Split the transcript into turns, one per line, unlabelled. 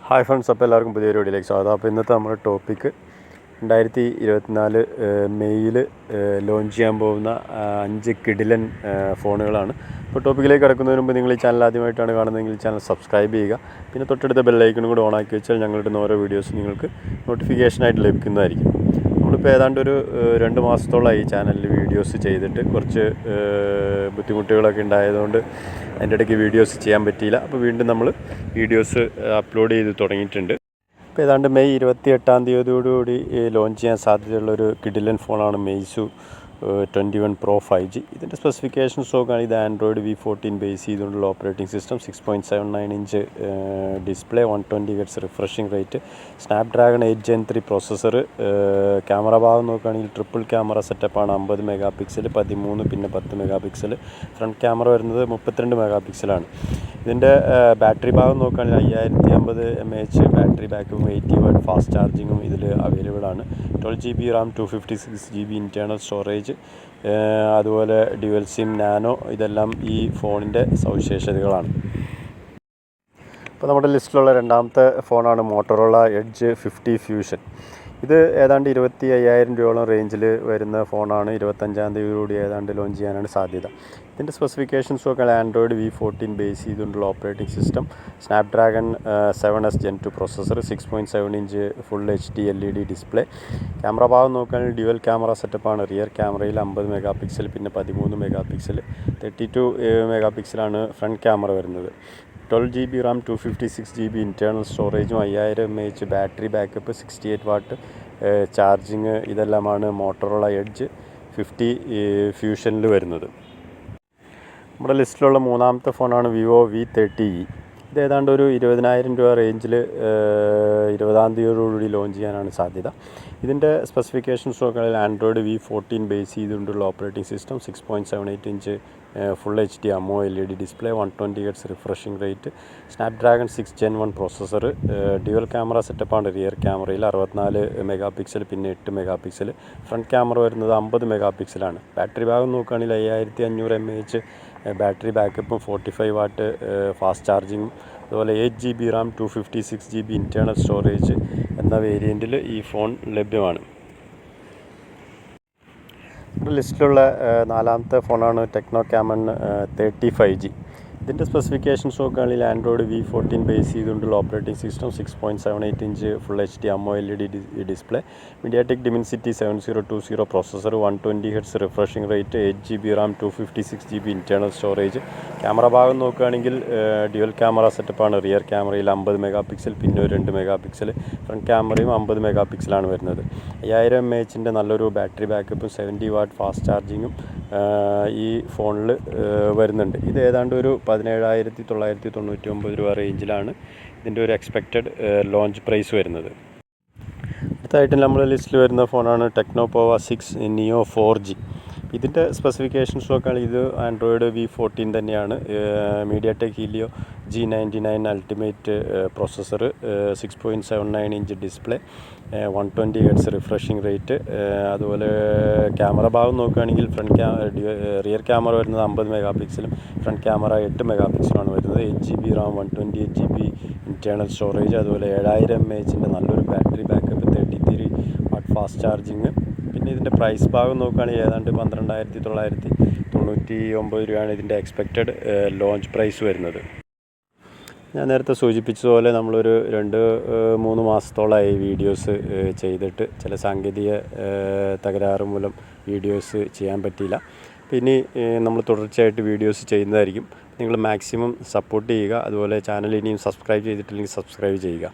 Hi friends, അപ്പോൾ എല്ലാവർക്കും പുതിയൊരു വീഡിയോയിലേക്ക് സ്വാഗതം. അപ്പോൾ ഇന്നത്തെ നമ്മുടെ ടോപ്പിക്ക് 2024 മെയ്യിൽ ലോഞ്ച് ചെയ്യാൻ പോകുന്ന 5 കിടിലൻ ഫോണുകളാണ്. അപ്പോൾ ടോപ്പിക്കിലേക്ക് കിടക്കുന്നതിന് മുമ്പ് നിങ്ങൾ ഈ ചാനൽ ആദ്യമായിട്ടാണ് കാണുന്നതെങ്കിൽ ചാനൽ സബ്സ്ക്രൈബ് ചെയ്യുക. പിന്നെ തൊട്ടടുത്ത ബെല്ലൈക്കണും കൂടി ഓണാക്കി വെച്ചാൽ ഞങ്ങളുടെ ഓരോ വീഡിയോസ് നിങ്ങൾക്ക് നോട്ടിഫിക്കേഷനായിട്ട് ലഭിക്കുന്നതായിരിക്കും. നമ്മളിപ്പോൾ ഏതാണ്ട് ഒരു 2 മാസത്തോളമായി ഈ ചാനലിൽ വീഡിയോസ് ചെയ്തിട്ട് കുറച്ച് ബുദ്ധിമുട്ടുകളൊക്കെ ഉണ്ടായതുകൊണ്ട് അതിൻ്റെ ഇടയ്ക്ക് വീഡിയോസ് ചെയ്യാൻ പറ്റിയില്ല. അപ്പോൾ വീണ്ടും നമ്മൾ വീഡിയോസ് അപ്ലോഡ് ചെയ്ത് തുടങ്ങിയിട്ടുണ്ട്. ഇപ്പോൾ ഏതാണ്ട് മെയ് 28 ലോഞ്ച് ചെയ്യാൻ സാധ്യതയുള്ളൊരു കിഡിലൻ ഫോണാണ് Meizu 21 Pro 5G. ഇതിൻ്റെ സ്പെസിഫിക്കേഷൻസ് നോക്കുകയാണെങ്കിൽ ഇത് ആൻഡ്രോയിഡ് V14 ബേസ് ചെയ്തുകൊണ്ടുള്ള operating system, 6.79 inch display, 120 Hz refreshing rate, Snapdragon 8 Gen 3 processor. Camera ഭാഗം നോക്കുകയാണെങ്കിൽ ട്രിപ്പിൾ ക്യാമറ സെറ്റപ്പാണ്. 50 മെഗാ പിക്സൽ, 13 പിന്നെ 10 മെഗാ പിക്സൽ. ഫ്രണ്ട് ക്യാമറ വരുന്നത് 32 മെഗാ പിക്സലാണ്. ഇതിൻ്റെ ബാറ്ററി ഭാഗം നോക്കുകയാണെങ്കിൽ 5050 mAh ബാറ്ററി ബാക്കപ്പും 80 വാട്ട് ഫാസ്റ്റ് ചാർജിങ്ങും ഇതിൽ അവൈലബിൾ ആണ്. 12 GB RAM, 256 GB internal storage, അതുപോലെ ഡ്യുവൽ സിം, നാനോ, ഇതെല്ലാം ഈ ഫോണിൻ്റെ സവിശേഷതകളാണ്. ഇപ്പോൾ നമ്മുടെ ലിസ്റ്റിലുള്ള രണ്ടാമത്തെ ഫോണാണ് മോട്ടോറോള എഡ്ജ് 50 ഫ്യൂഷൻ. ഇത് ഏതാണ്ട് 25,000 രൂപയോളം റേഞ്ചിൽ വരുന്ന ഫോണാണ്. 25-ാം തീയതിയോടുകൂടി ഏതാണ്ട് ലോഞ്ച് ചെയ്യാനാണ് സാധ്യത. ഇതിൻ്റെ സ്പെസിഫിക്കേഷൻസ് ഒക്കെ ആൻഡ്രോയിഡ് V14 ബേസ് ചെയ്തുകൊണ്ടുള്ള operating system, Snapdragon 7S Gen 2 processor, 6.7 inch full HD LED display. Camera ഭാഗം നോക്കുകയാണെങ്കിൽ ഡ്യുവൽ ക്യാമറ സെറ്റപ്പാണ്. റിയർ ക്യാമറയിൽ 50 മെഗാ പിക്സൽ പിന്നെ 13 മെഗാ പിക്സൽ, 32 മെഗാ പിക്സലാണ് ഫ്രണ്ട് ക്യാമറ വരുന്നത്. 12 GB റാം, 256 GB ഇൻറ്റേർണൽ സ്റ്റോറേജും, 5000 mAh battery backup, 68 what charging, ഇതെല്ലാമാണ് Motorola edge 50 ഫ്യൂഷനിൽ വരുന്നത്. നമ്മുടെ ലിസ്റ്റിലുള്ള മൂന്നാമത്തെ ഫോണാണ് Vivo V30e. ഇത് ഏതാണ്ട് ഒരു 20,000 രൂപ റേഞ്ചിൽ 20-ാം തീയതിയോടുകൂടി ലോഞ്ച് ചെയ്യാനാണ് സാധ്യത. ഇതിൻ്റെ സ്പെസിഫിക്കേഷൻസ് നോക്കുകയാണെങ്കിൽ ആൻഡ്രോയിഡ് V14 ബേസ് ചെയ്തുകൊണ്ടുള്ള operating system, 6.78 inch full HD AMOLED display, 120 Hz refreshing rate, Snapdragon 6 Gen 1 processor, dual camera സെറ്റപ്പാണ്. റിയർ ക്യാമറയിൽ 64 മെഗാ പിക്സൽ പിന്നെ 8 മെഗാ പിക്സൽ. ഫ്രണ്ട് ക്യാമറ വരുന്നത് 50 മെഗാ പിക്സലാണ്. ബാറ്ററി ഭാഗം നോക്കുകയാണെങ്കിൽ 5500 mAh ബാറ്ററി ബാക്കപ്പും, 45 വാട്ട് ഫാസ്റ്റ് ചാർജിങ്ങും, അതുപോലെ 8 GB RAM, 256 GB internal storage എന്ന വേരിയൻറ്റിൽ ഈ phone ലഭ്യമാണ്. ലിസ്റ്റിലുള്ള നാലാമത്തെ ഫോണാണ് ടെക്നോ ക്യാമൺ 30 5G. ഇതിൻ്റെ സ്പെസിഫിക്കേഷൻസ് നോക്കുകയാണെങ്കിൽ ആൻഡ്രോയിഡ് V14 ബേസ് ചെയ്തുകൊണ്ടുള്ള operating system, 6.78 inch full HD AMOLED display, MediaTek Dimensity 7020 processor, 120 Hz refreshing rate, 8 GB RAM, 256 GB internal storage. Camera ഭാഗം നോക്കുകയാണെങ്കിൽ ഡ്യുവൽ ക്യാമറ സെറ്റപ്പാണ്. റിയർ ക്യാമറയിൽ 50 മെഗാ പിക്സൽ പിന്നെ ഒരു 2 മെഗാ പിക്സൽ. ഫ്രണ്ട് ക്യാമറയും 50 mega പിക്സലാണ് വരുന്നത്. 5000 mAh നല്ലൊരു ബാറ്ററി ബാക്കപ്പും 70 വാട്ട് ഫാസ്റ്റ് ചാർജിങ്ങും ഈ ഫോണിൽ വരുന്നുണ്ട്. ഇത് ഏതാണ്ട് ഒരു 17,999 രൂപ റേഞ്ചിലാണ് ഇതിൻ്റെ ഒരു എക്സ്പെക്റ്റഡ് ലോഞ്ച് പ്രൈസ് വരുന്നത്. അടുത്തായിട്ട് നമ്മുടെ ലിസ്റ്റിൽ വരുന്ന ഫോണാണ് ടെക്നോ പോവ 6 Neo 4G. ഇതിൻ്റെ സ്പെസിഫിക്കേഷൻസ് നോക്കുകയാണെങ്കിൽ ഇത് ആൻഡ്രോയിഡ് V14 തന്നെയാണ്. മീഡിയാടെക് Helio G99 ultimate processor, 6.79 inch display, 120 Hz refreshing rate. അതുപോലെ ക്യാമറ ഭാഗം നോക്കുകയാണെങ്കിൽ റിയർ ക്യാമറ വരുന്നത് 50 മെഗാ പിക്സലും ഫ്രണ്ട് ക്യാമറ 8 മെഗാ പിക്സലാണ് വരുന്നത്. 8 GB Ram, 128 GB internal storage, അതുപോലെ 7000 mAh നല്ലൊരു battery backup, 33 what fast charging. പിന്നെ ഇതിൻ്റെ പ്രൈസ് ഭാഗം നോക്കുകയാണെങ്കിൽ ഏതാണ്ട് 12,999 രൂപയാണ് ഇതിൻ്റെ എക്സ്പെക്റ്റഡ് ലോഞ്ച് പ്രൈസ് വരുന്നത്. ഞാൻ നേരത്തെ സൂചിപ്പിച്ചതുപോലെ നമ്മളൊരു 2-3 മാസത്തോളമായി വീഡിയോസ് ചെയ്തിട്ട് ചില സാങ്കേതിക തകരാറ് മൂലം വീഡിയോസ് ചെയ്യാൻ പറ്റിയില്ല. പിന്നെ നമ്മൾ തുടർച്ചയായിട്ട് വീഡിയോസ് ചെയ്യുന്നതായിരിക്കും. നിങ്ങൾ മാക്സിമം സപ്പോർട്ട് ചെയ്യുക. അതുപോലെ ചാനൽ ഇനിയും സബ്സ്ക്രൈബ് ചെയ്തിട്ടില്ലെങ്കിൽ സബ്സ്ക്രൈബ് ചെയ്യുക.